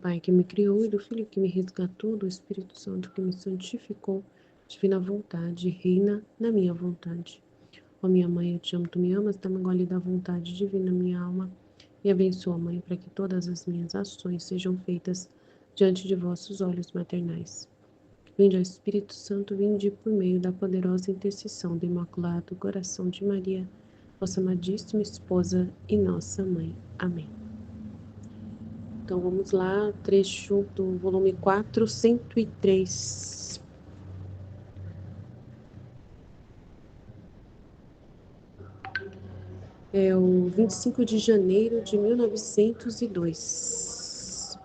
Pai que me criou e do Filho que me resgatou, do Espírito Santo que me santificou, divina vontade, reina na minha vontade. Ó minha mãe, eu te amo, tu me amas, dá-me gole da vontade divina minha alma, e abençoa, Mãe, para que todas as minhas ações sejam feitas diante de vossos olhos maternais. Vinde, ó Espírito Santo, vinde por meio da poderosa intercessão do Imaculado Coração de Maria, vossa amadíssima esposa e nossa mãe. Amém. Então vamos lá, trecho do volume 4, 103. É o 25 de janeiro de 1902.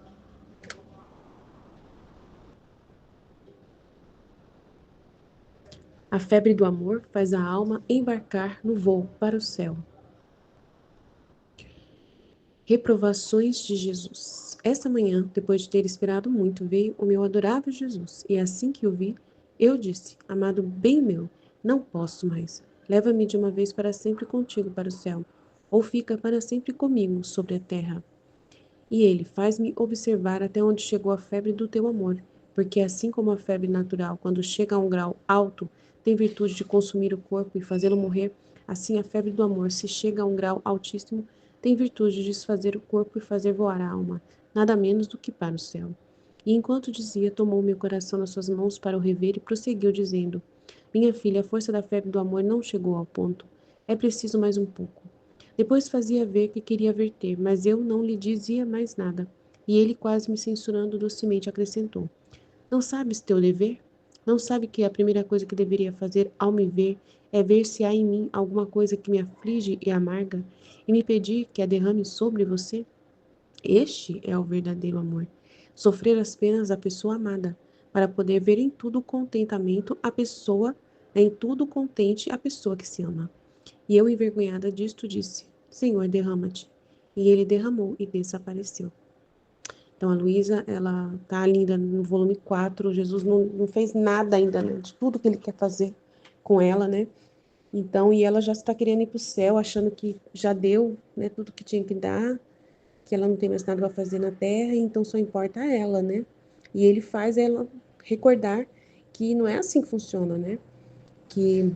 A febre do amor faz a alma embarcar no voo para o céu. Reprovações de Jesus. Esta manhã, depois de ter esperado muito, veio o meu adorável Jesus, e assim que o vi, eu disse: Amado bem meu, não posso mais. Leva-me de uma vez para sempre contigo para o céu, ou fica para sempre comigo sobre a terra. E ele faz-me observar até onde chegou a febre do teu amor, porque assim como a febre natural, quando chega a um grau alto, tem virtude de consumir o corpo e fazê-lo morrer, assim a febre do amor, se chega a um grau altíssimo, tem virtude de desfazer o corpo e fazer voar a alma, nada menos do que para o céu. E enquanto dizia, tomou meu coração nas suas mãos para o rever e prosseguiu dizendo: Minha filha, a força da febre do amor não chegou ao ponto. É preciso mais um pouco. Depois fazia ver que queria verter, mas eu não lhe dizia mais nada. E ele, quase me censurando docemente, acrescentou: Não sabes teu dever? Não sabe que a primeira coisa que deveria fazer ao me ver é ver se há em mim alguma coisa que me aflige e amarga, e me pedir que a derrame sobre você? Este é o verdadeiro amor. Sofrer as penas da pessoa amada, para poder ver em tudo contentamento a pessoa, em tudo contente a pessoa que se ama. E eu, envergonhada disto, disse: Senhor, derrama-te. E ele derramou e desapareceu. Então, a Luísa, ela tá linda no volume 4. Jesus não fez nada ainda, né, de tudo que ele quer fazer com ela, né? Então, e ela já está querendo ir para o céu, achando que já deu, né, tudo que tinha que dar, que ela não tem mais nada para fazer na terra, então só importa ela, né? E ele faz ela recordar que não é assim que funciona, né? Que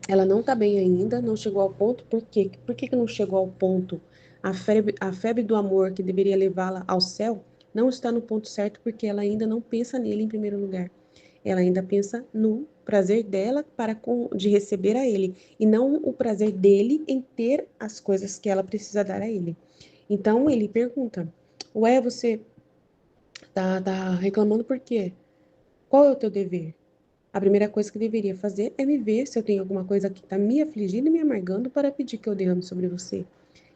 ela não está bem ainda, não chegou ao ponto. Por quê? Por que que não chegou ao ponto? A febre do amor que deveria levá-la ao céu não está no ponto certo porque ela ainda não pensa nele em primeiro lugar. Ela ainda pensa no prazer dela de receber a ele e não o prazer dele em ter as coisas que ela precisa dar a ele. Então ele pergunta: Ué, você tá reclamando por quê? Qual é o teu dever? A primeira coisa que deveria fazer é me ver se eu tenho alguma coisa que está me afligindo e me amargando para pedir que eu derrame sobre você.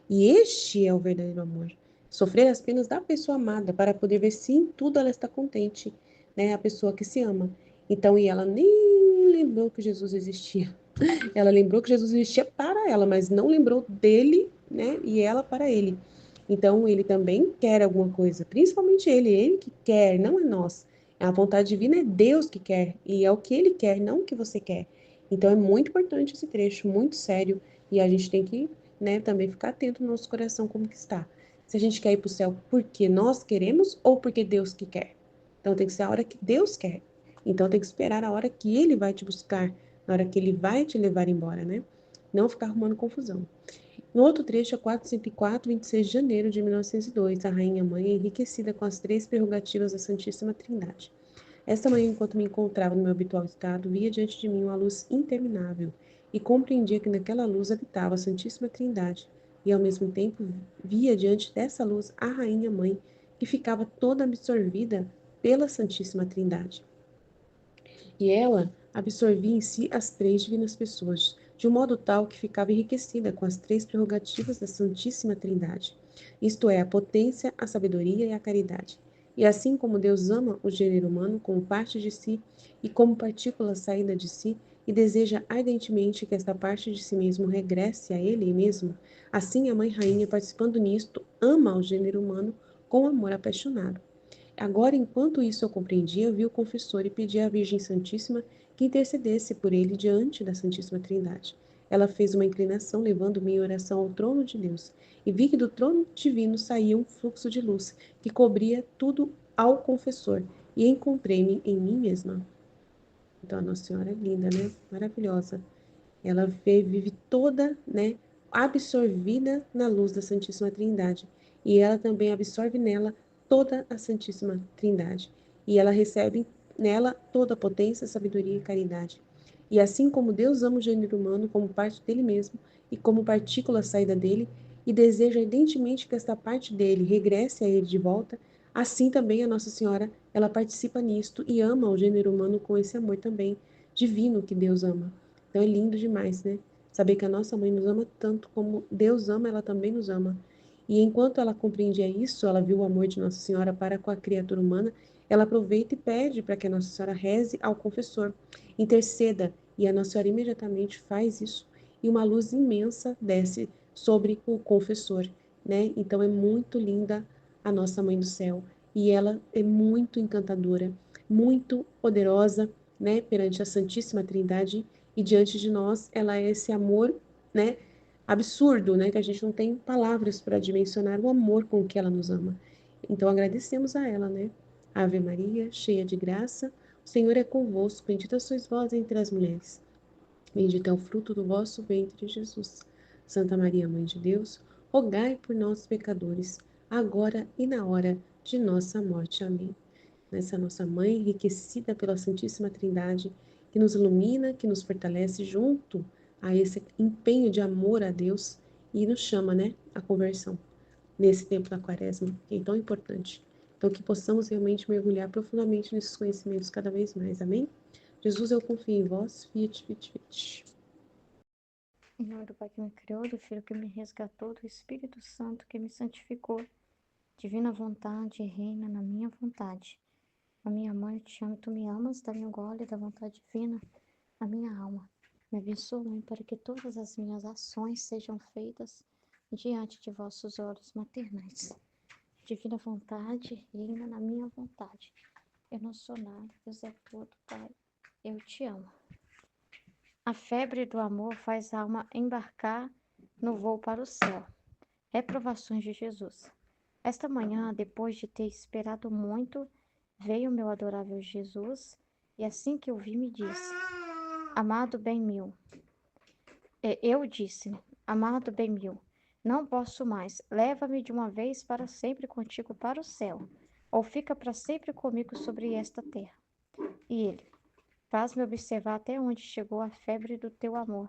E este é o verdadeiro amor. Sofrer as penas da pessoa amada para poder ver se em tudo ela está contente, né? A pessoa que se ama. Então, e ela nem lembrou que Jesus existia. Ela lembrou que Jesus existia para ela, mas não lembrou dele, né? E ela para ele. Então, ele também quer alguma coisa, principalmente ele que quer, não é nós. A vontade divina é Deus que quer, e é o que ele quer, não o que você quer. Então, é muito importante esse trecho, muito sério, e a gente tem que, né, também ficar atento no nosso coração como que está. Se a gente quer ir para o céu porque nós queremos ou porque Deus que quer. Então, tem que ser a hora que Deus quer. Então, tem que esperar a hora que ele vai te buscar, na hora que ele vai te levar embora, né? Não ficar arrumando confusão. No outro trecho, é 404, 26 de janeiro de 1902, a Rainha Mãe é enriquecida com as três prerrogativas da Santíssima Trindade. Esta manhã, enquanto me encontrava no meu habitual estado, via diante de mim uma luz interminável e compreendia que naquela luz habitava a Santíssima Trindade, e ao mesmo tempo via diante dessa luz a Rainha Mãe, que ficava toda absorvida pela Santíssima Trindade. E ela absorvia em si as três divinas pessoas, de um modo tal que ficava enriquecida com as três prerrogativas da Santíssima Trindade, isto é, a potência, a sabedoria e a caridade. E assim como Deus ama o gênero humano como parte de si e como partícula saída de si, e deseja ardentemente que esta parte de si mesmo regresse a Ele mesmo, assim a Mãe Rainha, participando nisto, ama o gênero humano com amor apaixonado. Agora, enquanto isso eu compreendia, vi o confessor e pedi à Virgem Santíssima que intercedesse por ele diante da Santíssima Trindade. ela fez uma inclinação, levando-me em oração ao trono de Deus. E vi que do trono divino saía um fluxo de luz, que cobria tudo ao confessor. E encontrei-me em mim mesma. Então, a Nossa Senhora é linda, né? Maravilhosa. Ela vive toda, né, absorvida na luz da Santíssima Trindade. E ela também absorve nela toda a Santíssima Trindade. E ela recebe nela toda a potência, sabedoria e caridade. E assim como Deus ama o gênero humano como parte dele mesmo e como partícula saída dele, e deseja ardentemente que esta parte dele regresse a ele de volta, assim também a Nossa Senhora, ela participa nisto e ama o gênero humano com esse amor também divino que Deus ama. Então é lindo demais, né? Saber que a nossa mãe nos ama tanto como Deus ama, ela também nos ama. E enquanto ela compreendia isso, ela viu o amor de Nossa Senhora para com a criatura humana, ela aproveita e pede para que a Nossa Senhora reze ao confessor, interceda, e a Nossa Senhora imediatamente faz isso, e uma luz imensa desce sobre o confessor, né? Então é muito linda a nossa Mãe do Céu, e ela é muito encantadora, muito poderosa, né, perante a Santíssima Trindade, e diante de nós ela é esse amor, né, absurdo, né, que a gente não tem palavras para dimensionar o amor com que ela nos ama. Então agradecemos a ela, né? Ave Maria, cheia de graça, o Senhor é convosco, bendita sois vós entre as mulheres. Bendito é o fruto do vosso ventre, Jesus. Santa Maria, Mãe de Deus, rogai por nós pecadores, agora e na hora de nossa morte. Amém. Nessa nossa Mãe, enriquecida pela Santíssima Trindade, que nos ilumina, que nos fortalece junto a esse empenho de amor a Deus e nos chama, né, à conversão nesse tempo da Quaresma, que é tão importante. Então, que possamos realmente mergulhar profundamente nesses conhecimentos cada vez mais. Amém? Jesus, eu confio em vós. Fiat, fiat, fiat. Em nome do Pai que me criou, do Filho que me resgatou, do Espírito Santo que me santificou. Divina vontade reina na minha vontade. A minha mãe, eu te amo, tu me amas, dá-me um gole da vontade divina na minha alma. Me abençoa, Mãe, para que todas as minhas ações sejam feitas diante de vossos olhos maternais. Divina vontade reina na minha vontade. Eu não sou nada, Deus é tudo, Pai. Eu te amo. A febre do amor faz a alma embarcar no voo para o céu. Reprovações de Jesus. Esta manhã, depois de ter esperado muito, veio meu adorável Jesus, e assim que o vi, me disse: Amado bem meu, eu disse: Amado bem meu, não posso mais, leva-me de uma vez para sempre contigo para o céu, ou fica para sempre comigo sobre esta terra. E ele: Faz-me observar até onde chegou a febre do teu amor,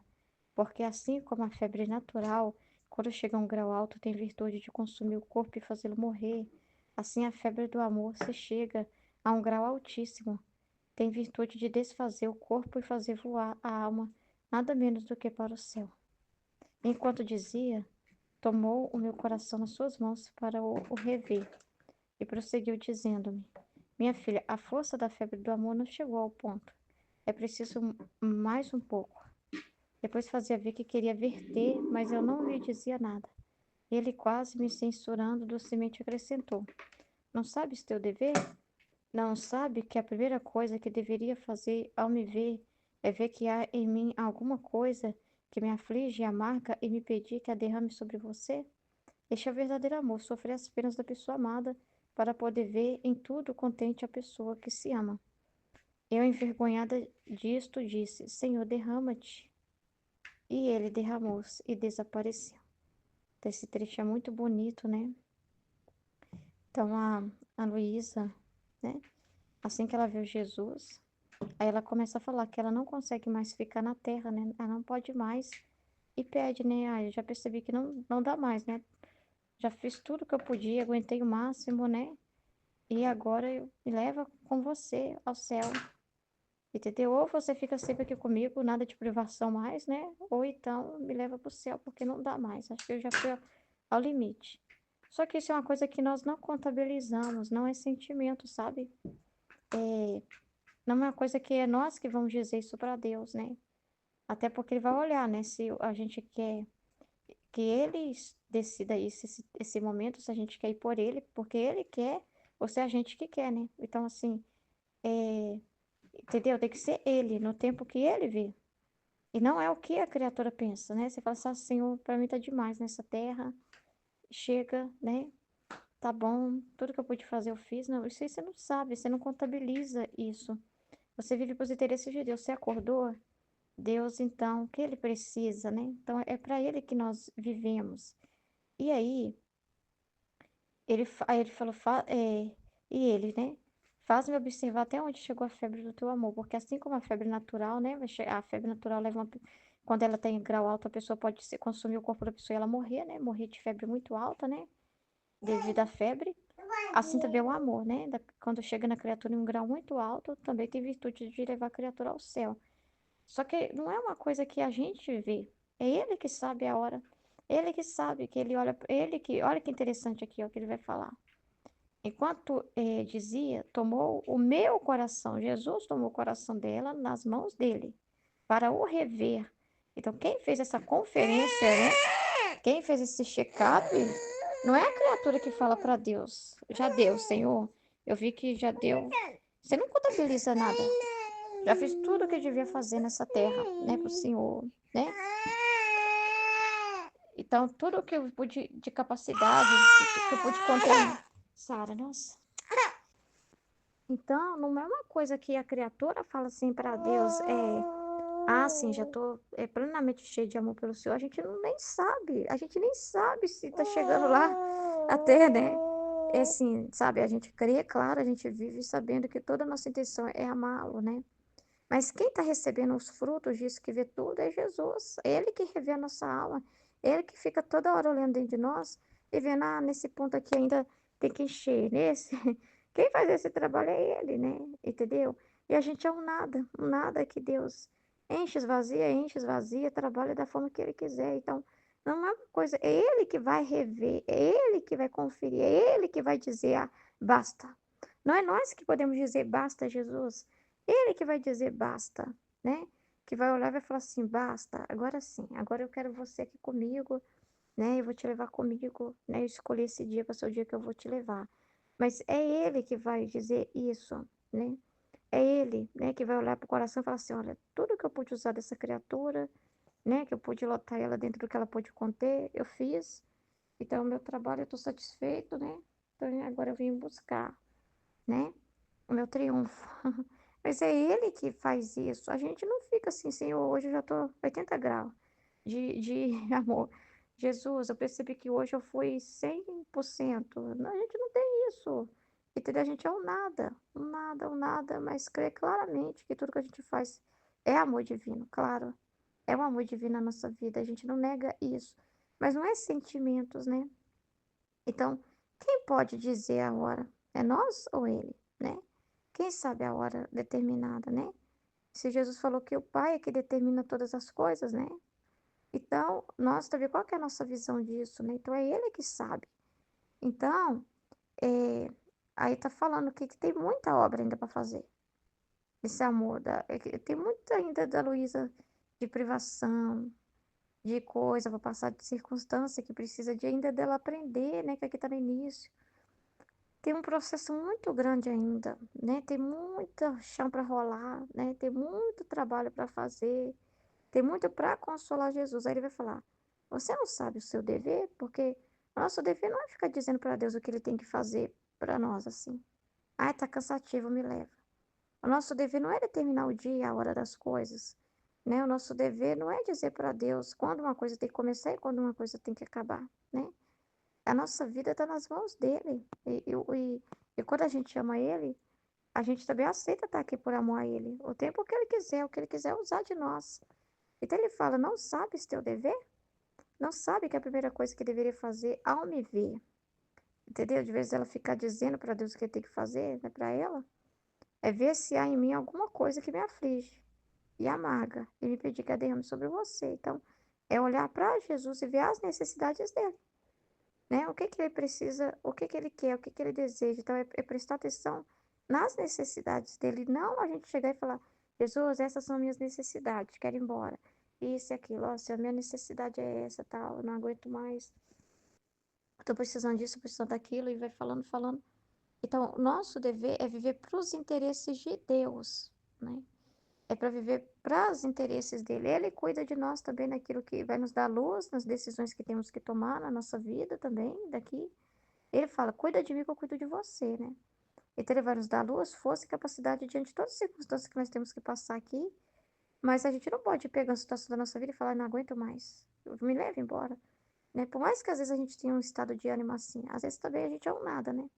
porque assim como a febre natural, quando chega a um grau alto, tem virtude de consumir o corpo e fazê-lo morrer, assim a febre do amor, se chega a um grau altíssimo, tem virtude de desfazer o corpo e fazer voar a alma, nada menos do que para o céu. Enquanto dizia, tomou o meu coração nas suas mãos para o rever, e prosseguiu dizendo-me: Minha filha, a força da febre do amor não chegou ao ponto. É preciso mais um pouco. Depois fazia ver que queria verter, mas eu não lhe dizia nada. Ele, quase me censurando, docemente acrescentou: Não sabes teu dever? Não sabe que a primeira coisa que deveria fazer ao me ver é ver que há em mim alguma coisa que me aflige e amarga e me pedir que a derrame sobre você? Este é o verdadeiro amor, sofrer as penas da pessoa amada para poder ver em tudo contente a pessoa que se ama. Eu, envergonhada disto, disse: Senhor, derrama-te. E ele derramou-se e desapareceu. Então, esse trecho é muito bonito, né? Então, a Luísa, né? Assim que ela viu Jesus, aí ela começa a falar que ela não consegue mais ficar na terra, né? Ela não pode mais e pede, né? Ah, eu já percebi que não dá mais, né? Já fiz tudo que eu podia, aguentei o máximo, né? E agora me leva com você ao céu. Entendeu? Ou você fica sempre aqui comigo, nada de privação mais, né? Ou então me leva para o céu, porque não dá mais. Acho que eu já fui ao limite. Só que isso é uma coisa que nós não contabilizamos, não é sentimento, sabe? Não é uma coisa que é nós que vamos dizer isso para Deus, né? Até porque ele vai olhar, né? Se a gente quer que ele decida esse momento, se a gente quer ir por ele, porque ele quer, ou se é a gente que quer, né? Então, assim, entendeu? Tem que ser ele, no tempo que ele vê. E não é o que a criatura pensa, né? Você fala assim, Senhor, para mim tá demais nessa terra, chega, né? Tá bom, tudo que eu pude fazer eu fiz. Não, isso aí você não sabe, você não contabiliza isso. Você vive para os interesses de Deus. Você acordou? Deus, então, o que ele precisa, né? Então, é para ele que nós vivemos. E aí, aí ele falou, e ele, né? Faz-me observar até onde chegou a febre do teu amor, porque assim como a febre natural, né? A febre natural leva quando ela tem grau alto, a pessoa pode consumir o corpo da pessoa e ela morrer, né? Morrer de febre muito alta, né? Devido à febre. Assim também é o amor, né? Quando chega na criatura em um grau muito alto, também tem virtude de levar a criatura ao céu. Só que não é uma coisa que a gente vê. É ele que sabe a hora. Ele que sabe que ele olha, ele que, olha que interessante aqui, ó, que ele vai falar. Enquanto dizia, tomou o meu coração, Jesus tomou o coração dela nas mãos dele, para o rever. Então, quem fez essa conferência, né? Quem fez esse check-up, não é a criatura que fala para Deus. Já deu, Senhor. Eu vi que já deu. Você não contabiliza nada. Já fiz tudo o que eu devia fazer nessa terra, né, pro Senhor, né? Então, tudo que eu pude de capacidade, que eu pude conter. Sara, nossa. Então, não é uma coisa que a criatura fala assim para Deus, sim, já tô plenamente cheio de amor pelo Senhor. A gente nem sabe se tá chegando lá até, né? É assim, sabe, a gente crê, claro, a gente vive sabendo que toda a nossa intenção é amá-lo, né? Mas quem está recebendo os frutos disso que vê tudo é Jesus. É Ele que revê a nossa alma. Ele que fica toda hora olhando dentro de nós e vendo, nesse ponto aqui ainda tem que encher. Nesse, quem faz esse trabalho é Ele, né? Entendeu? E a gente é um nada que Deus enche, esvazia, trabalha da forma que Ele quiser. Então, não é uma coisa, é Ele que vai rever, é Ele que vai conferir, é Ele que vai dizer, basta. Não é nós que podemos dizer, basta, Jesus. Ele que vai dizer basta, né? Que vai olhar e vai falar assim, basta, agora sim, agora eu quero você aqui comigo, né? Eu vou te levar comigo, né? Eu escolhi esse dia para ser o dia que eu vou te levar. Mas é ele que vai dizer isso, né? É ele, né, que vai olhar para o coração e falar assim, olha, tudo que eu pude usar dessa criatura, né, que eu pude lotar ela dentro do que ela pôde conter, eu fiz. Então, o meu trabalho, eu estou satisfeito, né? Então, agora eu vim buscar, né? O meu triunfo. Mas é ele que faz isso. A gente não fica assim, Senhor, hoje eu já tô 80 graus de amor. Jesus, eu percebi que hoje eu fui 100%. Não, a gente não tem isso. Entendeu? A gente é um nada, mas crê claramente que tudo que a gente faz é amor divino, claro. É um amor divino na nossa vida, a gente não nega isso. Mas não é sentimentos, né? Então, quem pode dizer a hora? É nós ou ele, né? Quem sabe a hora determinada, né? Se Jesus falou que o Pai é que determina todas as coisas, né? Então, nós também, qual que é a nossa visão disso, né? Então, é Ele que sabe. Então, aí tá falando que tem muita obra ainda para fazer. Esse amor, tem muito ainda da Luísa de privação, de coisa para passar, de circunstância que precisa de ainda dela aprender, né? Que aqui tá no início. Tem um processo muito grande ainda, né? Tem muito chão para rolar, né? Tem muito trabalho para fazer, tem muito para consolar Jesus. Aí ele vai falar: Você não sabe o seu dever? Porque o nosso dever não é ficar dizendo para Deus o que ele tem que fazer para nós assim. Ai, tá cansativo, me leva. O nosso dever não é determinar o dia, a hora das coisas, né? O nosso dever não é dizer para Deus quando uma coisa tem que começar e quando uma coisa tem que acabar, né? A nossa vida está nas mãos dele. E quando a gente ama ele, a gente também aceita estar aqui por amor a ele. O tempo que ele quiser, o que ele quiser usar de nós. Então ele fala: Não sabes teu dever? Não sabe que a primeira coisa que deveria fazer ao me ver, entendeu? De vez ela ficar dizendo para Deus o que tem que fazer, né, para ela, é ver se há em mim alguma coisa que me aflige e amarga e me pedir que a derrame sobre você. Então, é olhar para Jesus e ver as necessidades dele. Né? O que que ele precisa, o que que ele quer, o que que ele deseja. Então, é prestar atenção nas necessidades dele, não a gente chegar e falar: Jesus, essas são minhas necessidades, quero ir embora. Isso e aquilo, ó, se a minha necessidade é essa, tal, eu não aguento mais, estou precisando disso, precisando daquilo, e vai falando, falando. Então, o nosso dever é viver para os interesses de Deus, né? é para viver para os interesses dele. Ele cuida de nós também naquilo que vai nos dar luz, nas decisões que temos que tomar na nossa vida também, daqui. Ele fala, cuida de mim que eu cuido de você, né? Então ele vai nos dar luz, força e capacidade diante de todas as circunstâncias que nós temos que passar aqui. Mas a gente não pode pegar a situação da nossa vida e falar, não aguento mais, me leve embora. Né? Por mais que às vezes a gente tenha um estado de ânimo assim, às vezes também a gente é um nada, né?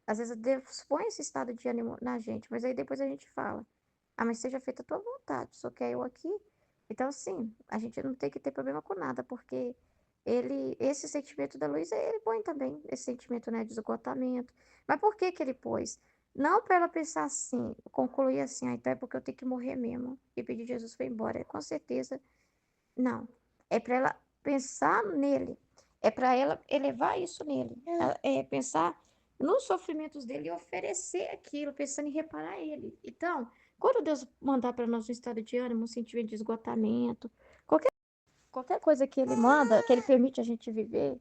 Às vezes Deus põe esse estado de ânimo na gente, mas aí depois a gente fala, ah, mas seja feita a tua vontade, só quer eu aqui. Então, assim, a gente não tem que ter problema com nada, porque esse sentimento da Luísa, ele põe também esse sentimento, né, de esgotamento. Mas por que que ele pôs? Não para ela pensar assim, concluir assim, ah, então é porque eu tenho que morrer mesmo e pedir Jesus para ir embora. Com certeza, não. É para ela pensar nele. É para ela elevar isso nele. É pensar nos sofrimentos dele e oferecer aquilo, pensando em reparar ele. Então, quando Deus mandar para nós um estado de ânimo, um sentimento de esgotamento, qualquer coisa que ele manda, que ele permite a gente viver,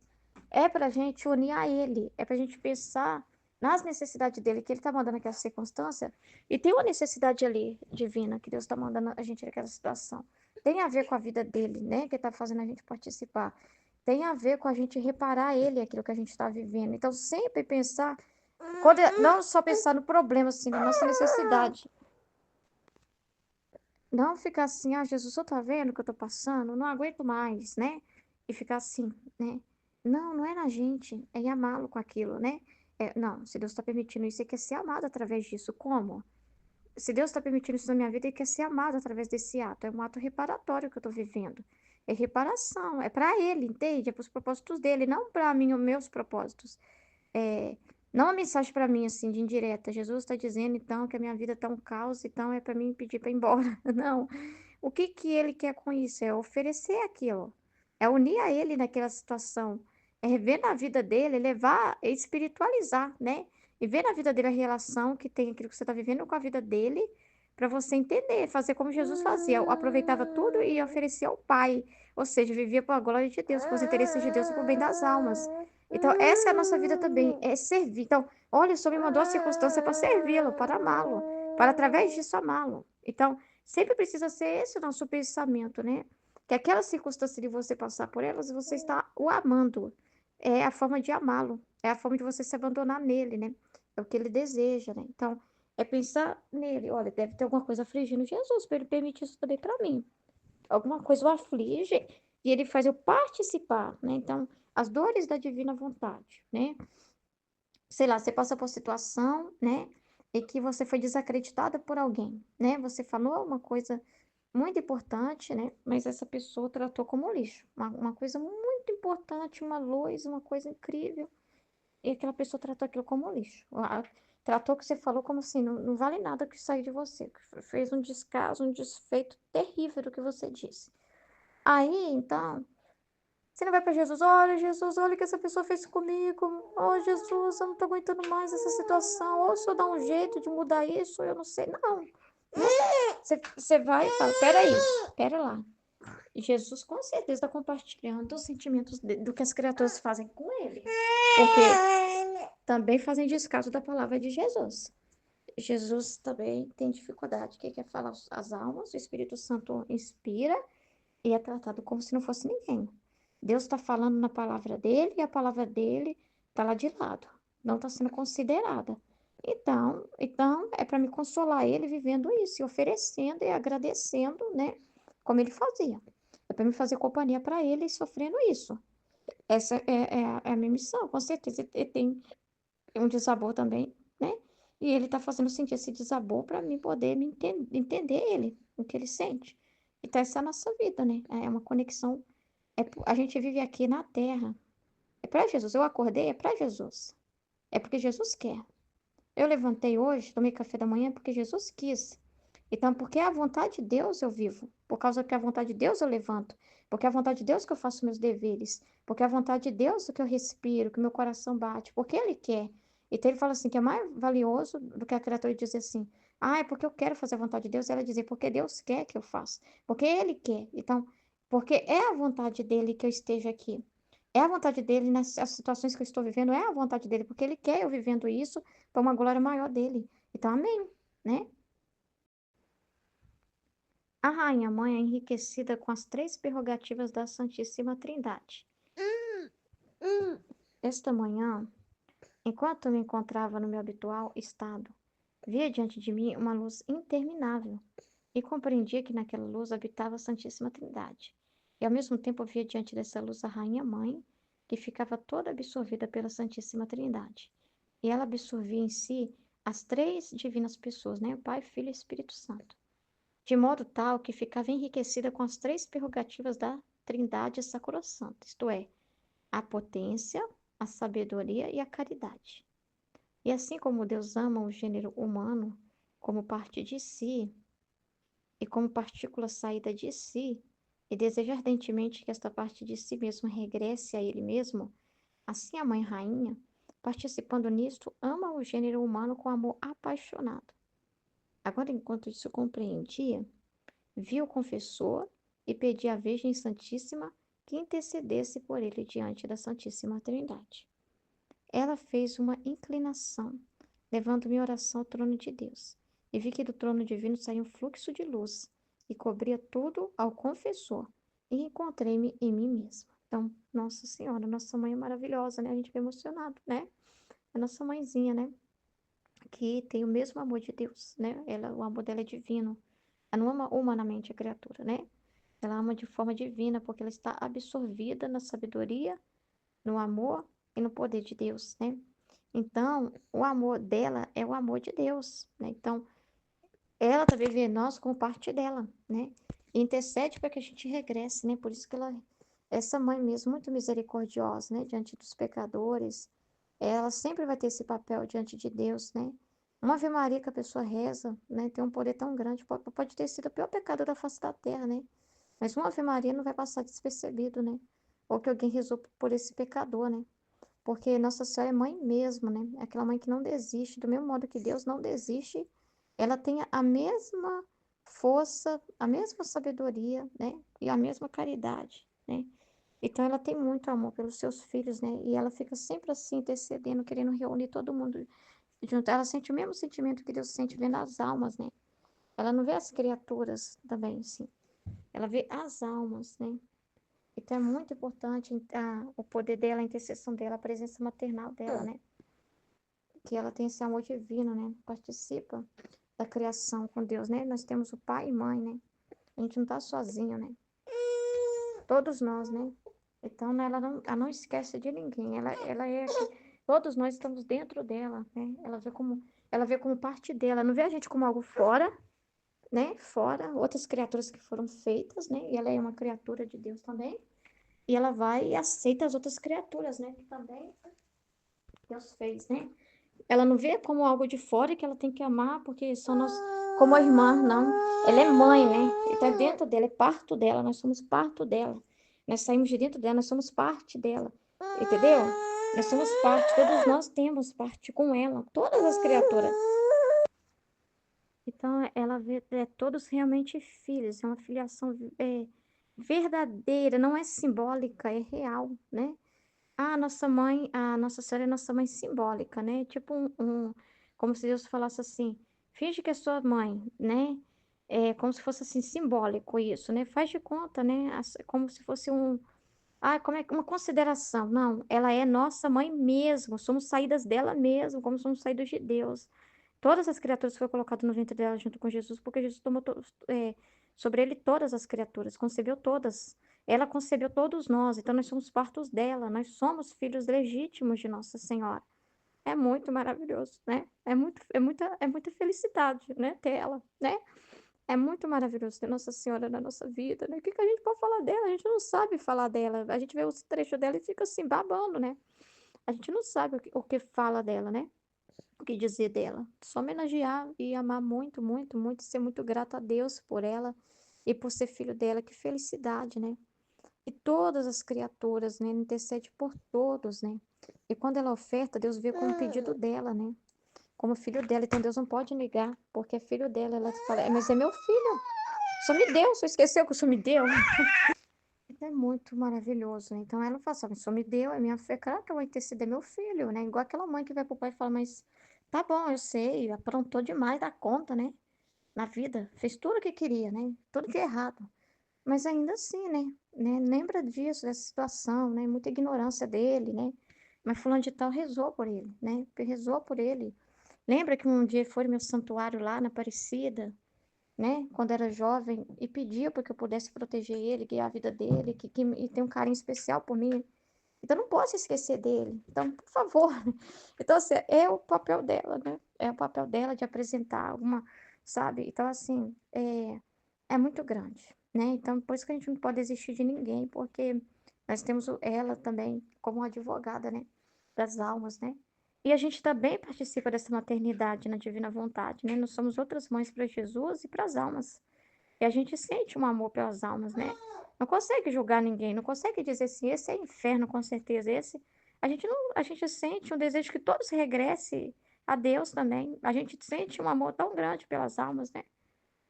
é para a gente unir a ele, é para a gente pensar nas necessidades dele, que ele está mandando aquela circunstância, e tem uma necessidade ali divina que Deus está mandando a gente naquela situação. Tem a ver com a vida dele, né? Que está fazendo a gente participar. Tem a ver com a gente reparar ele, aquilo que a gente está vivendo. Então, sempre pensar, não só pensar no problema, assim, na nossa necessidade. Não ficar assim, ah, Jesus, você tá vendo o que eu tô passando? Não aguento mais, né? E ficar assim, né? Não, não é na gente, é em amá-lo com aquilo, né? Não, se Deus está permitindo isso, ele quer ser amado através disso. Como? Se Deus está permitindo isso na minha vida, ele quer ser amado através desse ato. É um ato reparatório que eu estou vivendo. É reparação, é para ele, entende? É para os propósitos dele, não para mim, os meus propósitos. É, não uma mensagem para mim, assim, de indireta. Jesus está dizendo, então, que a minha vida está um caos, então é para mim pedir para ir embora. Não. O que que ele quer com isso? É oferecer aquilo. É unir a ele naquela situação. É ver na vida dele, levar, espiritualizar, né? E ver na vida dele a relação que tem aquilo que você está vivendo com a vida dele, para você entender, fazer como Jesus fazia. Aproveitava tudo e oferecia ao Pai. Ou seja, vivia para a glória de Deus, para os interesses de Deus e para o bem das almas. Então, essa é a nossa vida também, é servir. Então, olha, o Senhor me mandou a circunstância para servi-lo, para amá-lo, para através disso amá-lo. Então, sempre precisa ser esse o nosso pensamento, né? Que aquela circunstância de você passar por elas, você está o amando. É a forma de amá-lo, é a forma de você se abandonar nele, né? É o que ele deseja, né? Então, é pensar nele. Olha, deve ter alguma coisa afligindo Jesus para ele permitir isso também para mim. Alguma coisa o aflige e ele faz eu participar, né? Então, as dores da divina vontade, né? Sei lá, você passa por situação, né? E que você foi desacreditada por alguém, né? Você falou uma coisa muito importante, né? Mas essa pessoa tratou como lixo. Uma coisa muito importante, uma luz, uma coisa incrível. E aquela pessoa tratou aquilo como lixo. Tratou o que você falou como assim, não, não vale nada que saiu de você. Fez um descaso, um desfeito terrível do que você disse. Aí, então, você não vai para Jesus, olha o que essa pessoa fez comigo. Oh, Jesus, eu não tô aguentando mais essa situação. Ou se eu dar um jeito de mudar isso, eu não sei. Não. Você vai e fala, peraí, pera lá. E Jesus com certeza está compartilhando os sentimentos do que as criaturas fazem com ele. Porque também fazem descaso da palavra de Jesus. Jesus também tem dificuldade, que quer falar as almas, o Espírito Santo inspira e é tratado como se não fosse ninguém. Deus está falando na palavra dele e a palavra dele está lá de lado, não está sendo considerada. Então é para me consolar ele vivendo isso, e oferecendo e agradecendo, né? Como ele fazia. É para me fazer companhia para ele sofrendo isso. Essa é a minha missão, com certeza. E tem um desabor também, né? E ele está fazendo sentir esse desabor para mim poder entender ele, o que ele sente. Então, essa é a nossa vida, né? É uma conexão. A gente vive aqui na Terra. É para Jesus. Eu acordei, é para Jesus. É porque Jesus quer. Eu levantei hoje, tomei café da manhã porque Jesus quis. Então, porque é a vontade de Deus eu vivo. Por causa que é a vontade de Deus eu levanto. Porque é a vontade de Deus que eu faço meus deveres. Porque é a vontade de Deus que eu respiro, que meu coração bate. Porque Ele quer. Então, ele fala assim, que é mais valioso do que a criatura dizer assim, ah, é porque eu quero fazer a vontade de Deus. Ela dizer, porque Deus quer que eu faça. Porque Ele quer. Então, porque é a vontade dEle que eu esteja aqui. É a vontade dEle nas situações que eu estou vivendo. É a vontade dEle. Porque Ele quer eu vivendo isso para uma glória maior dEle. Então, amém, né? A rainha mãe é enriquecida com as 3 prerrogativas da Santíssima Trindade. Esta manhã, enquanto eu me encontrava no meu habitual estado, via diante de mim uma luz interminável e compreendia que naquela luz habitava a Santíssima Trindade. E ao mesmo tempo via diante dessa luz a rainha mãe, que ficava toda absorvida pela Santíssima Trindade. E ela absorvia em si as 3 divinas pessoas, né? O Pai, Filho e Espírito Santo. De modo tal que ficava enriquecida com as 3 prerrogativas da Trindade Sacrossanta, isto é, a potência, a sabedoria e a caridade. E assim como Deus ama o gênero humano como parte de si e como partícula saída de si, e deseja ardentemente que esta parte de si mesmo regresse a ele mesmo, assim a Mãe Rainha, participando nisto, ama o gênero humano com amor apaixonado. Agora, enquanto isso compreendia, viu o confessor e pedia à Virgem Santíssima que intercedesse por ele diante da Santíssima Trindade. Ela fez uma inclinação, levando minha oração ao trono de Deus, e vi que do trono divino saía um fluxo de luz e cobria tudo ao confessor, e encontrei-me em mim mesma. Então, Nossa Senhora, nossa mãe é maravilhosa, né? A gente fica emocionado, né? A nossa mãezinha, né? Que tem o mesmo amor de Deus, né? O amor dela é divino. Ela não ama humanamente a criatura, né? Ela ama de forma divina, porque ela está absorvida na sabedoria, no amor e no poder de Deus, né? Então, o amor dela é o amor de Deus, né? Então, ela também vê nós como parte dela, né? E intercede para que a gente regresse, né? Por isso que ela, essa mãe mesmo, muito misericordiosa, né? Diante dos pecadores, ela sempre vai ter esse papel diante de Deus, né? Uma Ave Maria que a pessoa reza, né? Tem um poder tão grande, pode ter sido o pior pecado da face da terra, né? Mas uma Ave Maria não vai passar despercebido, né? Ou que alguém rezou por esse pecador, né? Porque Nossa Senhora é mãe mesmo, né? É aquela mãe que não desiste, do mesmo modo que Deus não desiste, ela tem a mesma força, a mesma sabedoria, né? E a mesma caridade, né? Então ela tem muito amor pelos seus filhos, né? E ela fica sempre assim, intercedendo, querendo reunir todo mundo junto. Ela sente o mesmo sentimento que Deus sente vendo as almas, né? Ela não vê as criaturas também, sim. Ela vê as almas, né? Então é muito importante o poder dela, a intercessão dela, a presença maternal dela, né? Que ela tem esse amor divino, né? Participa da criação com Deus, né? Nós temos o pai e mãe, né? A gente não tá sozinho, né? Todos nós, né? Então, né, ela não esquece de ninguém. Ela é todos nós estamos dentro dela, né? Ela vê como parte dela. Não vê a gente como algo fora, né? Fora, outras criaturas que foram feitas, né? E ela é uma criatura de Deus também. E ela vai e aceita as outras criaturas, né? Que também Deus fez, né? Ela não vê como algo de fora que ela tem que amar, porque são nós, como a irmã, não. Ela é mãe, né? Então é dentro dela, é parto dela, nós somos parto dela. Nós saímos de dentro dela, nós somos parte dela. Entendeu? Nós somos parte, todos nós temos parte com ela, todas as criaturas. Então ela vê todos realmente filhos, é uma filiação verdadeira, não é simbólica, é real, né? A Nossa Senhora é nossa mãe simbólica, né? Tipo como se Deus falasse assim, finge que é sua mãe, né? É como se fosse assim, simbólico isso, né? Faz de conta, né? Como se fosse como é uma consideração. Não, ela é nossa mãe mesmo, somos saídas dela mesmo, como somos saídos de Deus. Todas as criaturas foram colocadas no ventre dela junto com Jesus, porque Jesus tomou sobre ele todas as criaturas, concebeu todas. Ela concebeu todos nós, então nós somos partos dela, nós somos filhos legítimos de Nossa Senhora. É muito maravilhoso, né? É muita felicidade, né? Ter ela, né? É muito maravilhoso ter Nossa Senhora na nossa vida, né? O que que a gente pode falar dela? A gente não sabe falar dela. A gente vê os trechos dela e fica assim, babando, né? A gente não sabe o que fala dela, né? O que dizer dela. Só homenagear e amar muito, muito, muito, ser muito grato a Deus por ela e por ser filho dela. Que felicidade, né? E todas as criaturas, né? Ela intercede por todos, né? E quando ela oferta, Deus vê como pedido dela, né? Como filho dela. Então Deus não pode negar, porque é filho dela. Ela fala, mas é meu filho. Só me deu, só esqueceu que o senhor me deu. É muito maravilhoso, né? Então ela fala assim, o senhor me deu, é minha fé, claro que eu vou interceder meu filho, né? Igual aquela mãe que vai pro pai e fala, mas tá bom, eu sei, aprontou demais da conta, né? na vida, fez tudo o que queria, né? Tudo de errado. Mas ainda assim, né? Lembra disso, dessa situação, né? Muita ignorância dele, né? Mas fulano de tal rezou por ele, né? Rezou por ele. Lembra que um dia foi no meu santuário lá na Aparecida, né? Quando era jovem, e pediu para que eu pudesse proteger ele, guiar a vida dele, e tem um carinho especial por mim. Então, eu não posso esquecer dele. Então, por favor. Então, assim, é o papel dela, né? É o papel dela de apresentar alguma, sabe? Então, assim, é muito grande, né? Então, por isso que a gente não pode desistir de ninguém, porque nós temos ela também como advogada, né? Das almas, né? E a gente também participa dessa maternidade na divina vontade, né? Nós somos outras mães para Jesus e para as almas. E a gente sente um amor pelas almas, né? Não consegue julgar ninguém, não consegue dizer assim, esse é inferno, com certeza, esse. A gente não, a gente sente um desejo que todos regressem a Deus também. A gente sente um amor tão grande pelas almas, né?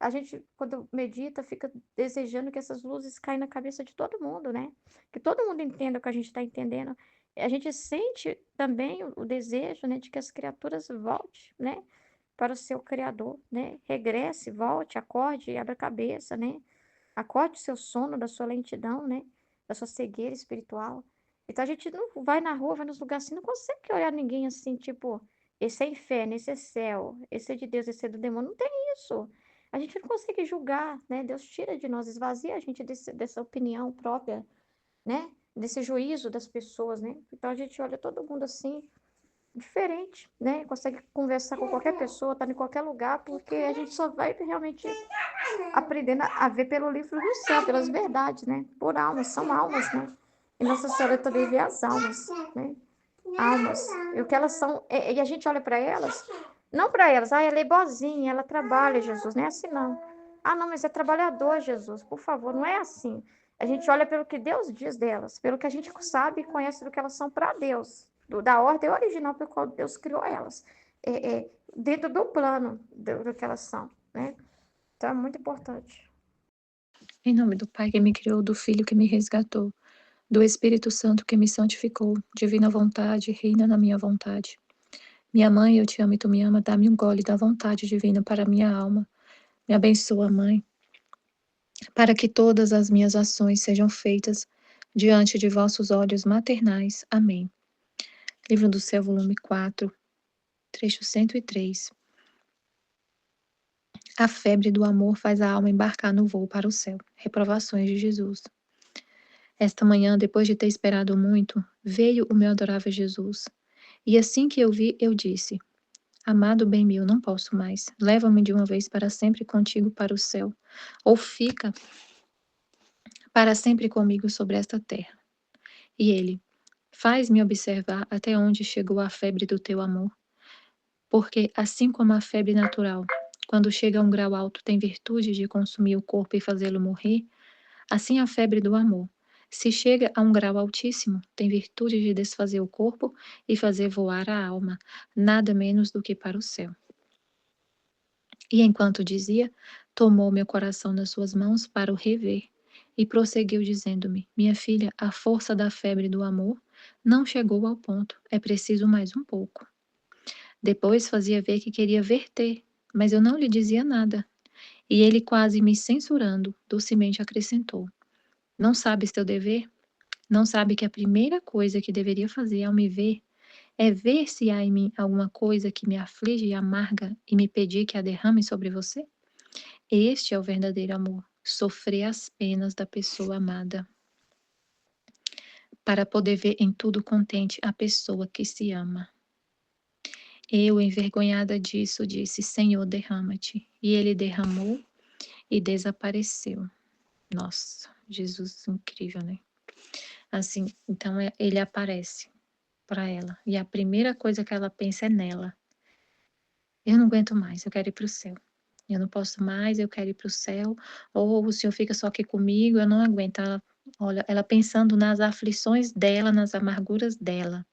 A gente, quando medita, fica desejando que essas luzes caem na cabeça de todo mundo, né? Que todo mundo entenda o que a gente está entendendo. A gente sente também o desejo, né, de que as criaturas voltem, né, para o seu Criador, né? Regresse, volte, acorde, abra a cabeça, né? Acorde o seu sono da sua lentidão, né? Da sua cegueira espiritual. Então a gente não vai na rua, vai nos lugares assim, não consegue olhar ninguém assim, tipo, esse é inferno, esse é céu, esse é de Deus, esse é do demônio. Não tem isso. A gente não consegue julgar, né? Deus tira de nós, esvazia a gente dessa opinião própria, né? Desse juízo das pessoas, né? Então a gente olha todo mundo assim, diferente, né? Consegue conversar com qualquer pessoa, estar em qualquer lugar, porque a gente só vai realmente aprendendo a ver pelo livro do céu, pelas verdades, né? Por almas, são almas, né? E Nossa Senhora também vê as almas, né? Almas. E o que elas são. E a gente olha para elas, não para elas, ela é boazinha, ela trabalha, Jesus. Não é assim, não. Ah, não, mas é trabalhador, Jesus. Por favor, não é assim. A gente olha pelo que Deus diz delas, pelo que a gente sabe e conhece do que elas são para Deus, da ordem original pelo qual Deus criou elas, dentro do plano do que elas são, né? Então é muito importante. Em nome do Pai que me criou, do Filho que me resgatou, do Espírito Santo que me santificou, divina vontade, reina na minha vontade. Minha mãe, eu te amo e tu me ama, dá-me um gole da vontade divina para minha alma. Me abençoa, Mãe, para que todas as minhas ações sejam feitas diante de vossos olhos maternais. Amém. Livro do Céu, volume 4, trecho 103. A febre do amor faz a alma embarcar no voo para o céu. Reprovações de Jesus. Esta manhã, depois de ter esperado muito, veio o meu adorável Jesus. E assim que eu vi, eu disse: Amado bem meu, não posso mais. Leva-me de uma vez para sempre contigo para o céu, ou fica para sempre comigo sobre esta terra. E ele: Faz-me observar até onde chegou a febre do teu amor, porque assim como a febre natural, quando chega a um grau alto, tem virtude de consumir o corpo e fazê-lo morrer, assim a febre do amor. Se chega a um grau altíssimo, tem virtude de desfazer o corpo e fazer voar a alma, nada menos do que para o céu. E enquanto dizia, tomou meu coração nas suas mãos para o rever e prosseguiu dizendo-me: Minha filha, a força da febre do amor não chegou ao ponto, é preciso mais um pouco. Depois fazia ver que queria verter, mas eu não lhe dizia nada. E ele, quase me censurando, docemente acrescentou: Não sabes teu dever? Não sabe que a primeira coisa que deveria fazer ao me ver é ver se há em mim alguma coisa que me aflige e amarga e me pedir que a derrame sobre você? Este é o verdadeiro amor, sofrer as penas da pessoa amada, para poder ver em tudo contente a pessoa que se ama. Eu, envergonhada disso, disse: Senhor, derrama-te. E ele derramou e desapareceu. Nossa, Jesus, incrível, né? Assim, então ele aparece para ela. E a primeira coisa que ela pensa é nela. Eu não aguento mais, eu quero ir para o céu. Eu não posso mais, eu quero ir para o céu. Ou o Senhor fica só aqui comigo, eu não aguento. Ela, olha, ela pensando nas aflições dela, nas amarguras dela.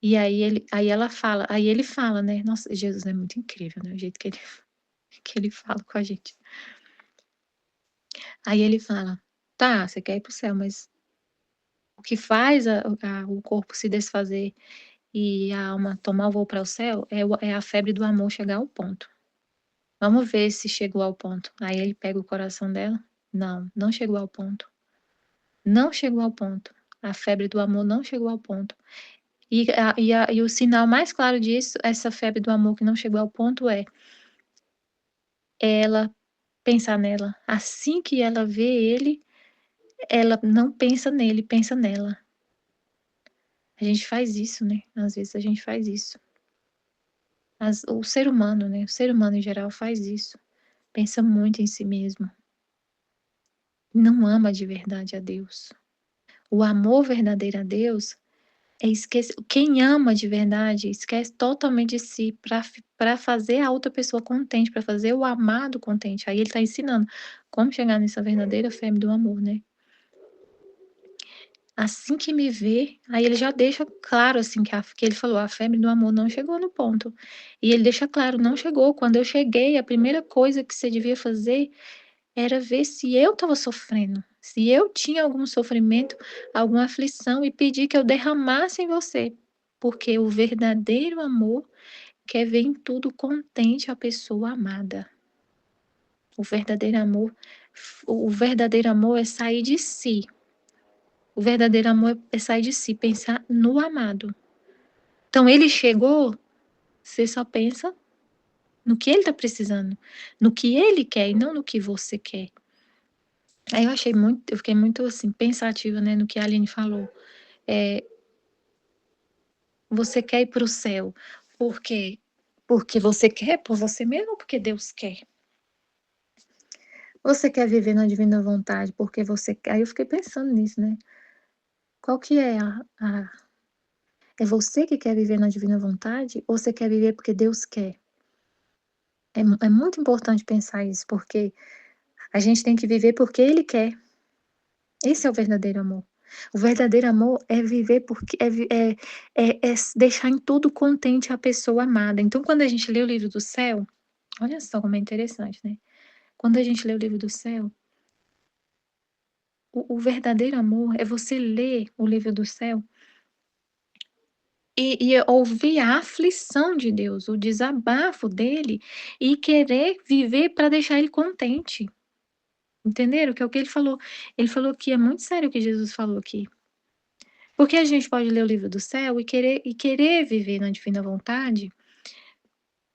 E aí ela fala, aí ele fala, né? Nossa, Jesus é muito incrível, né? O jeito que ele fala com a gente. Aí ele fala, tá, você quer ir para o céu, mas o que faz o corpo se desfazer e a alma tomar o voo para o céu é a febre do amor chegar ao ponto. Vamos ver se chegou ao ponto. Aí ele pega o coração dela. Não, não chegou ao ponto. Não chegou ao ponto. A febre do amor não chegou ao ponto. E o sinal mais claro disso, essa febre do amor que não chegou ao ponto, é ela pensar nela. Assim que ela vê ele, ela não pensa nele, pensa nela. A gente faz isso, né? Às vezes a gente faz isso. O ser humano, né? O ser humano em geral faz isso. Pensa muito em si mesmo. Não ama de verdade a Deus. O amor verdadeiro a Deus é esquecer. Quem ama de verdade esquece totalmente de si para fazer a outra pessoa contente, para fazer o amado contente. Aí ele está ensinando como chegar nessa verdadeira febre do amor, né? Assim que me vê, aí ele já deixa claro, assim, que ele falou: "A febre do amor não chegou no ponto". E ele deixa claro: "Não chegou. Quando eu cheguei, a primeira coisa que você devia fazer era ver se eu estava sofrendo, se eu tinha algum sofrimento, alguma aflição e pedir que eu derramasse em você, porque o verdadeiro amor quer ver em tudo contente a pessoa amada. O verdadeiro amor o verdadeiro amor é sair de si. O verdadeiro amor é sair de si, pensar no amado. Então ele chegou, você só pensa no que ele está precisando, no que ele quer e não no que você quer. Aí eu fiquei muito assim pensativa, né, no que a Aline falou. Você quer ir para o céu, por quê? Porque você quer por você mesmo ou porque Deus quer? Você quer viver na divina vontade porque você quer? Aí eu fiquei pensando nisso, né? Qual que é é você que quer viver na divina vontade ou você quer viver porque Deus quer? É muito importante pensar isso, porque a gente tem que viver porque Ele quer. Esse é o verdadeiro amor. O verdadeiro amor é viver porque é deixar em tudo contente a pessoa amada. Então, quando a gente lê o livro do céu, olha só como é interessante, né? Quando a gente lê o livro do céu, o verdadeiro amor é você ler o livro do céu e ouvir a aflição de Deus, o desabafo dele e querer viver para deixar ele contente. Entenderam? Que é o que ele falou. Ele falou que é muito sério o que Jesus falou aqui. Porque a gente pode ler o livro do céu e querer viver na divina vontade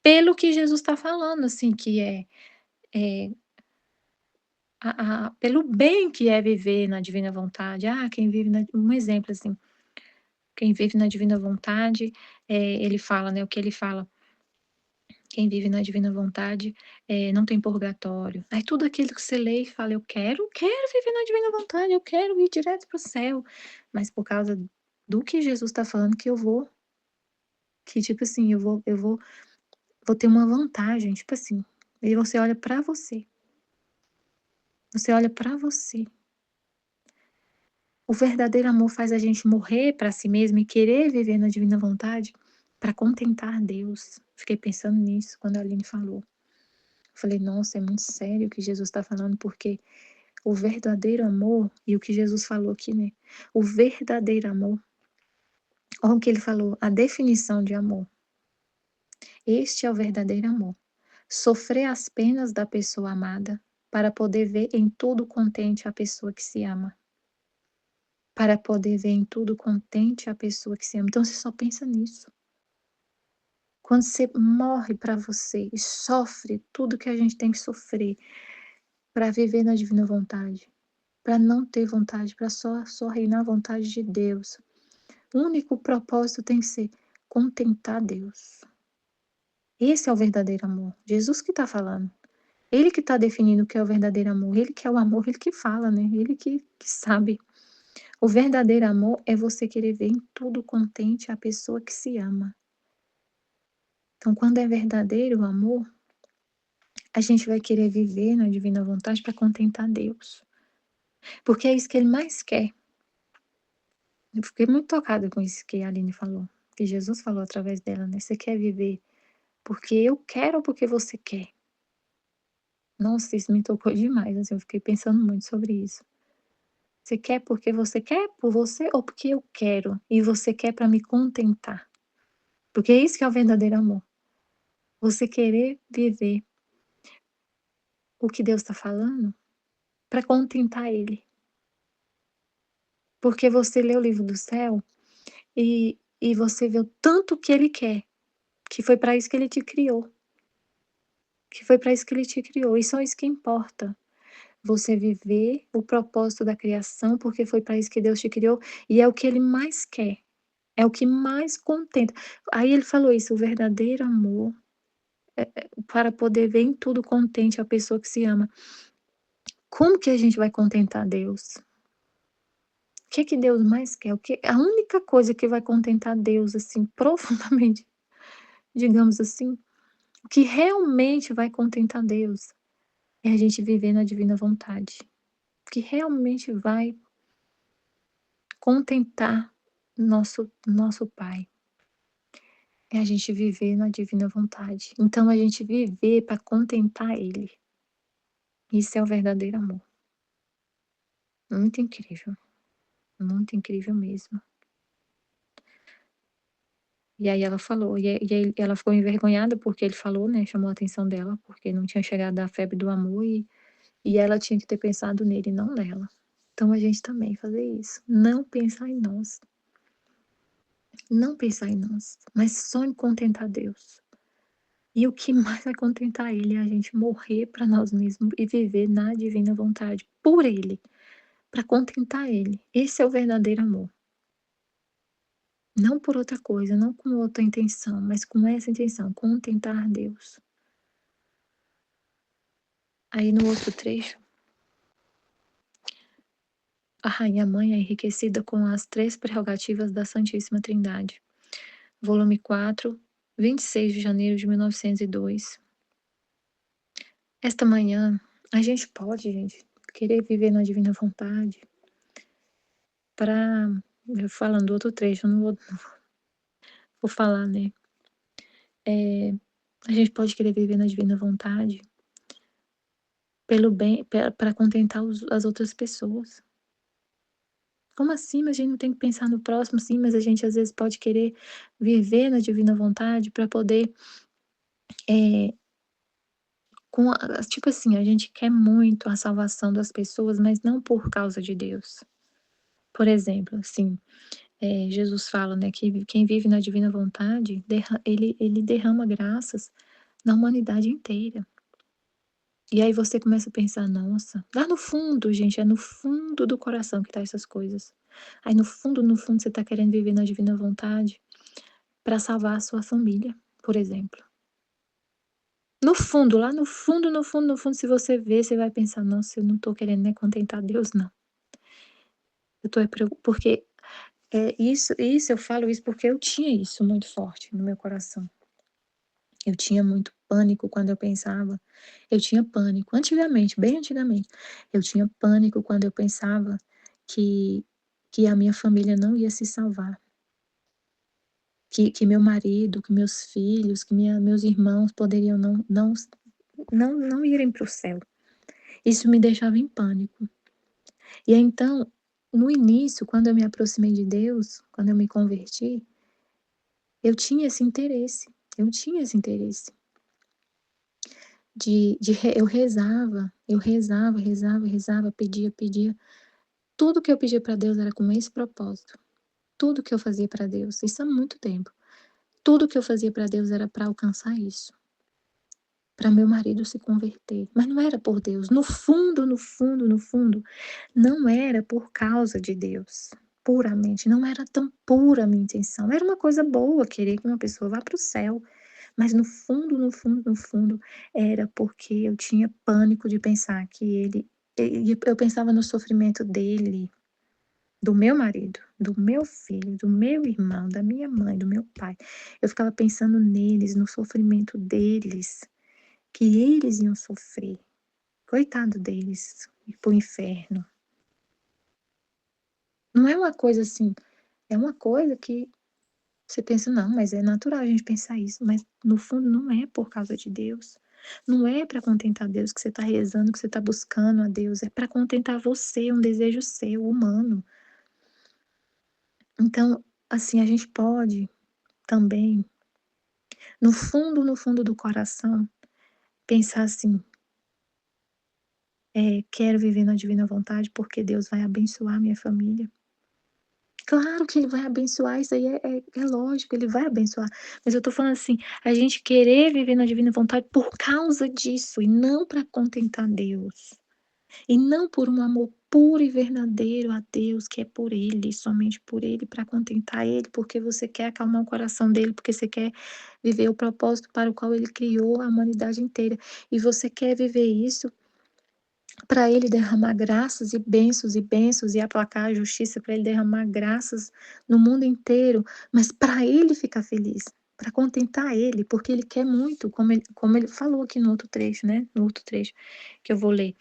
pelo que Jesus está falando, assim, que é pelo bem que é viver na divina vontade. Quem vive um exemplo, assim, quem vive na divina vontade, ele fala, né, o que ele fala: "Quem vive na divina vontade, não tem purgatório". Aí tudo aquilo que você lê e fala: "Eu quero viver na divina vontade, eu quero ir direto para o céu", mas por causa do que Jesus está falando que eu vou, que tipo assim, vou ter uma vantagem, tipo assim, e você olha pra você, você olha pra você. O verdadeiro amor faz a gente morrer pra si mesmo e querer viver na divina vontade pra contentar Deus. Fiquei pensando nisso quando a Aline falou. Falei: "Nossa, é muito sério o que Jesus está falando, porque o verdadeiro amor", e o que Jesus falou aqui, né, o verdadeiro amor, olha o que ele falou, a definição de amor: "Este é o verdadeiro amor, sofrer as penas da pessoa amada, para poder ver em tudo contente a pessoa que se ama. Para poder ver em tudo contente a pessoa que se ama". Então você só pensa nisso. Quando você morre para você e sofre tudo que a gente tem que sofrer para viver na divina vontade, para não ter vontade, para só reinar a vontade de Deus. O único propósito tem que ser contentar Deus. Esse é o verdadeiro amor. Jesus que está falando. Ele que está definindo o que é o verdadeiro amor. Ele que é o amor, ele que fala, né? Ele que sabe. O verdadeiro amor é você querer ver em tudo contente a pessoa que se ama. Então, quando é verdadeiro o amor, a gente vai querer viver na divina vontade para contentar Deus. Porque é isso que ele mais quer. Eu fiquei muito tocada com isso que a Aline falou, que Jesus falou através dela, né? Você quer viver porque eu quero ou porque você quer? Nossa, isso me tocou demais, assim, eu fiquei pensando muito sobre isso. Você quer porque você quer por você ou porque eu quero? E você quer para me contentar? Porque é isso que é o verdadeiro amor. Você querer viver o que Deus está falando? Para contentar Ele. Porque você lê o livro do céu e você vê o tanto que Ele quer, que foi para isso que Ele te criou, que foi para isso que Ele te criou, e só isso que importa. Você viver o propósito da criação, porque foi para isso que Deus te criou, e é o que Ele mais quer, é o que mais contenta. Aí Ele falou isso, o verdadeiro amor, para poder ver em tudo contente a pessoa que se ama. Como que a gente vai contentar Deus? O que Deus mais quer? A única coisa que vai contentar Deus, assim, profundamente, digamos assim, o que realmente vai contentar Deus é a gente viver na divina vontade. O que realmente vai contentar nosso Pai é a gente viver na divina vontade. Então, a gente viver para contentar Ele. Isso é o verdadeiro amor. Muito incrível mesmo. E aí ela falou, e aí ela ficou envergonhada porque ele falou, né, chamou a atenção dela, porque não tinha chegado a febre do amor e ela tinha que ter pensado nele, não nela. Então a gente também fazer isso, não pensar em nós, não pensar em nós, mas só em contentar Deus. E o que mais vai contentar Ele é a gente morrer para nós mesmos e viver na divina vontade, por Ele, para contentar Ele. Esse é o verdadeiro amor. Não por outra coisa, não com outra intenção, mas com essa intenção, contentar Deus. Aí no outro trecho, a Rainha Mãe é enriquecida com as 3 prerrogativas da Santíssima Trindade. Volume 4, 26 de janeiro de 1902. Esta manhã, a gente pode, gente, querer viver na divina vontade para... Falando do outro trecho, não vou falar, né? A gente pode querer viver na divina vontade pelo bem, para contentar as outras pessoas. Como assim? Mas a gente não tem que pensar no próximo, sim, mas a gente às vezes pode querer viver na divina vontade para poder, eh, tipo assim, a gente quer muito a salvação das pessoas, mas não por causa de Deus. Por exemplo, assim, Jesus fala, né, que quem vive na divina vontade, ele derrama graças na humanidade inteira. E aí você começa a pensar, nossa, lá no fundo, gente, é no fundo do coração que tá essas coisas. Aí no fundo você tá querendo viver na divina vontade para salvar a sua família, por exemplo. No fundo, lá no fundo, no fundo, no fundo, se você ver, você vai pensar: "Nossa, eu não tô querendo nem contentar Deus não. Eu tô é porque, isso eu falo isso porque eu tinha isso muito forte no meu coração. Eu tinha muito pânico quando eu tinha pânico, antigamente, bem antigamente, eu tinha pânico quando eu pensava que a minha família não ia se salvar, que meu marido, que meus filhos, que meus irmãos poderiam não irem para o céu. Isso me deixava em pânico. E aí então, no início, quando eu me aproximei de Deus, quando eu me converti, eu tinha esse interesse, eu tinha esse interesse eu rezava, pedia. Tudo que eu pedia para Deus era com esse propósito. Tudo que eu fazia para Deus, isso há muito tempo. Tudo que eu fazia para Deus era para alcançar isso. Para meu marido se converter, mas não era por Deus. No fundo, no fundo, no fundo, não era por causa de Deus, puramente. Não era tão pura a minha intenção. Era uma coisa boa querer que uma pessoa vá para o céu, mas no fundo, no fundo, no fundo, era porque eu tinha pânico de pensar que eu pensava no sofrimento dele, do meu marido, do meu filho, do meu irmão, da minha mãe, do meu pai. Eu ficava pensando neles, no sofrimento deles, que eles iam sofrer. Coitado deles, ir para o inferno. Não é uma coisa assim, é uma coisa que você pensa: "Não, mas é natural a gente pensar isso", mas no fundo não é por causa de Deus. Não é para contentar Deus que você está rezando, que você está buscando a Deus, é para contentar você, um desejo seu, humano. Então, assim, a gente pode também, no fundo do coração, pensar assim: quero viver na divina vontade porque Deus vai abençoar minha família. Claro que ele vai abençoar, isso aí é lógico, ele vai abençoar. Mas eu tô falando assim, a gente querer viver na divina vontade por causa disso, e não para contentar Deus. E não por um amor puro e verdadeiro a Deus, que é por Ele, somente por Ele, para contentar Ele, porque você quer acalmar o coração dele, porque você quer viver o propósito para o qual Ele criou a humanidade inteira. E você quer viver isso para Ele derramar graças e bênçãos e aplacar a justiça, para Ele derramar graças no mundo inteiro, mas para Ele ficar feliz, para contentar Ele, porque Ele quer muito, como ele falou aqui no outro trecho, né? No outro trecho que eu vou ler,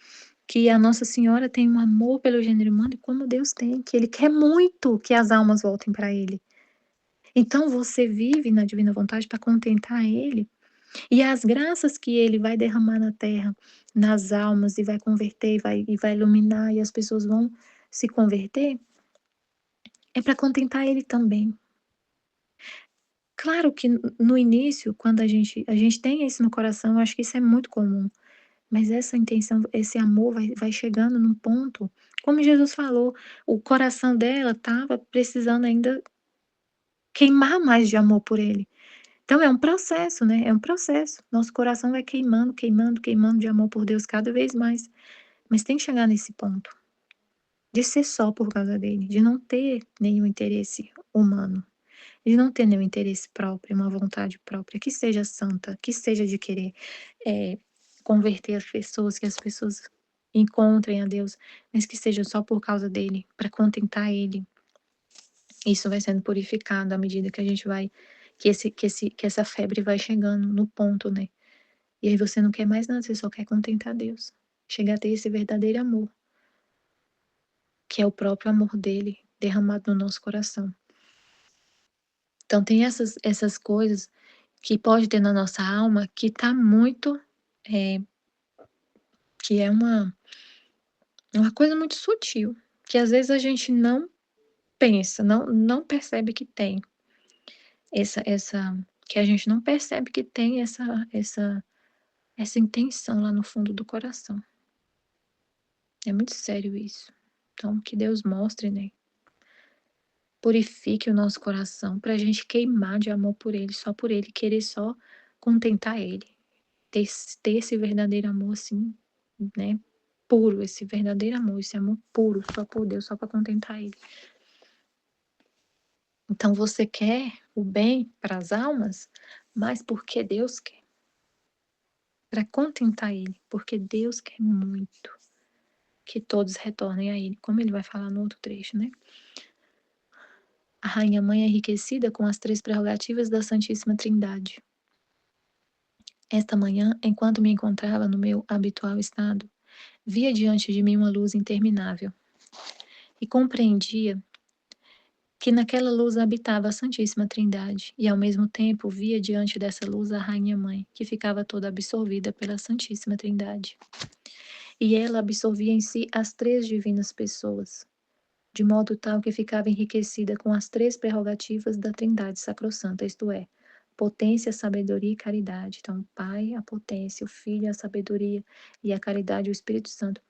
que a Nossa Senhora tem um amor pelo gênero humano, e como Deus tem, que Ele quer muito que as almas voltem para Ele. Então você vive na divina vontade para contentar Ele, e as graças que Ele vai derramar na terra, nas almas, e vai converter, e vai iluminar, e as pessoas vão se converter, é para contentar Ele também. Claro que no início, quando a gente tem isso no coração, eu acho que isso é muito comum. Mas essa intenção, esse amor vai chegando num ponto, como Jesus falou, o coração dela estava precisando ainda queimar mais de amor por ele. Então é um processo, né, é um processo. Nosso coração vai queimando, queimando, queimando de amor por Deus cada vez mais. Mas tem que chegar nesse ponto, de ser só por causa dele, de não ter nenhum interesse humano, de não ter nenhum interesse próprio, uma vontade própria, que seja santa, que seja de querer eh, converter as pessoas, que as pessoas encontrem a Deus, mas que seja só por causa dele, para contentar ele. Isso vai sendo purificado à medida que a gente vai, que essa febre vai chegando no ponto, né? E aí você não quer mais nada, você só quer contentar Deus. Chegar a ter esse verdadeiro amor, que é o próprio amor dele derramado no nosso coração. Então tem essas coisas que pode ter na nossa alma que tá muito, eh, que é uma coisa muito sutil, que às vezes a gente não pensa, não percebe que tem essa que a gente não percebe que tem essa intenção lá no fundo do coração. É muito sério isso. Então que Deus mostre, né, purifique o nosso coração para a gente queimar de amor por Ele, só por Ele, querer só contentar Ele, ter esse verdadeiro amor assim, né, puro, esse verdadeiro amor, esse amor puro, só por Deus, só para contentar Ele. Então você quer o bem para as almas, mas porque Deus quer, para contentar Ele, porque Deus quer muito que todos retornem a Ele, como Ele vai falar no outro trecho, né? A Rainha Mãe é enriquecida com as 3 prerrogativas da Santíssima Trindade. Esta manhã, enquanto me encontrava no meu habitual estado, via diante de mim uma luz interminável e compreendia que naquela luz habitava a Santíssima Trindade, e ao mesmo tempo via diante dessa luz a Rainha Mãe, que ficava toda absorvida pela Santíssima Trindade. E ela absorvia em si as 3 divinas pessoas, de modo tal que ficava enriquecida com as 3 prerrogativas da Trindade Sacrossanta, isto é, potência, sabedoria e caridade. Então, o Pai, a potência, o Filho, a sabedoria, e a caridade, o Espírito Santo.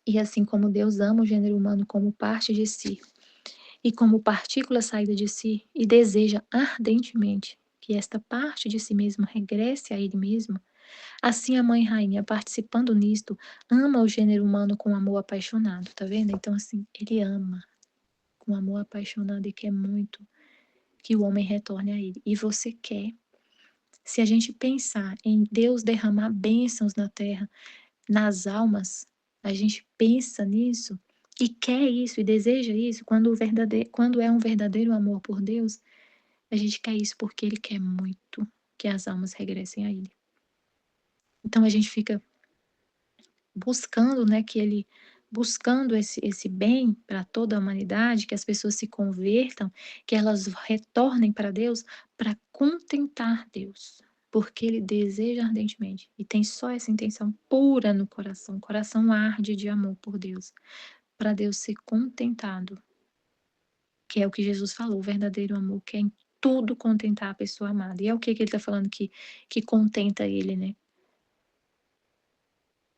E assim como Deus ama o gênero humano como parte de si, e como partícula saída de si, e deseja ardentemente que esta parte de si mesmo regresse a ele mesmo, assim a Mãe Rainha, participando nisto, ama o gênero humano com amor apaixonado, tá vendo? Então, assim, ele ama com amor apaixonado e quer muito que o homem retorne a ele. E você quer. Se a gente pensar em Deus derramar bênçãos na terra, nas almas, a gente pensa nisso e quer isso e deseja isso, quando é um verdadeiro amor por Deus, a gente quer isso porque Ele quer muito que as almas regressem a Ele. Então a gente fica buscando, né, buscando esse bem para toda a humanidade, que as pessoas se convertam, que elas retornem para Deus, para contentar Deus, porque Ele deseja ardentemente e tem só essa intenção pura no coração, o coração arde de amor por Deus, para Deus ser contentado, que é o que Jesus falou, o verdadeiro amor quer em tudo contentar a pessoa amada. E é o que ele está falando que contenta ele, né?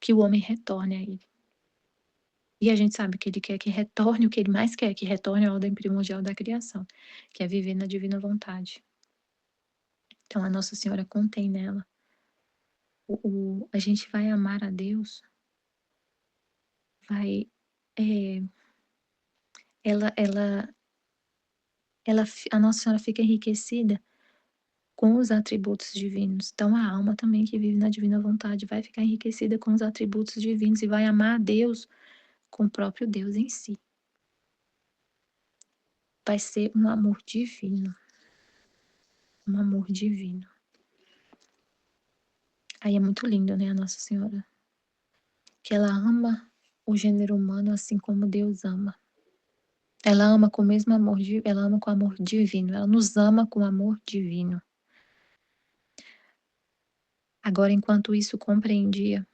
que o homem retorne a ele. E a gente sabe que ele quer que retorne o que ele mais quer, que retorne à ordem primordial da criação, que é viver na divina vontade. Então, a Nossa Senhora contém nela. A gente vai amar a Deus, vai. É, ela, a Nossa Senhora fica enriquecida com os atributos divinos. Então, a alma também que vive na divina vontade vai ficar enriquecida com os atributos divinos e vai amar a Deus com o próprio Deus em si. Vai ser um amor divino. Um amor divino. Aí é muito lindo, né, a Nossa Senhora? Que ela ama o gênero humano assim como Deus ama. Ela ama com o mesmo amor, ela ama com amor divino. Ela nos ama com amor divino. Agora, enquanto isso compreendia,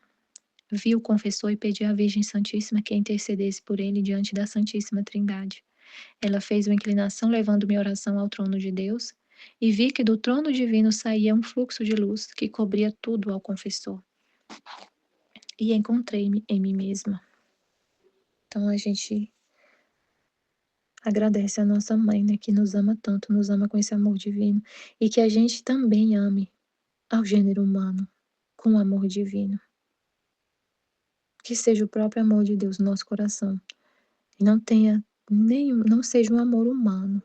viu, confessou e pediu à Virgem Santíssima que intercedesse por ele diante da Santíssima Trindade. Ela fez uma inclinação levando minha oração ao trono de Deus e vi que do trono divino saía um fluxo de luz que cobria tudo ao confessor. E encontrei-me em mim mesma. Então a gente agradece a nossa mãe, né, que nos ama tanto, nos ama com esse amor divino e que a gente também ame ao gênero humano com amor divino. Que seja o próprio amor de Deus no nosso coração e não seja um amor humano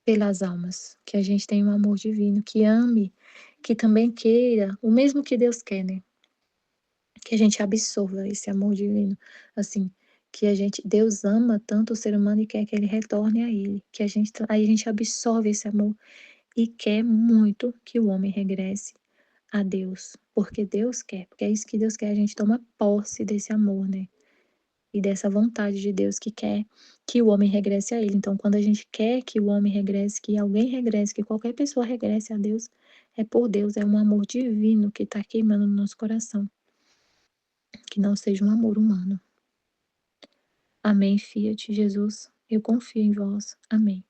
pelas almas, que a gente tenha um amor divino, que ame, que também queira o mesmo que Deus quer, né? Que a gente absorva esse amor divino, assim, que Deus ama tanto o ser humano e quer que ele retorne a ele, que aí a gente absorve esse amor e quer muito que o homem regresse a Deus, porque Deus quer, porque é isso que Deus quer, a gente toma posse desse amor, né? E dessa vontade de Deus que quer que o homem regresse a ele. Então, quando a gente quer que o homem regresse, que alguém regresse, que qualquer pessoa regresse a Deus, é por Deus, é um amor divino que está queimando no nosso coração. Que não seja um amor humano. Amém, Fiat, Jesus, eu confio em vós. Amém.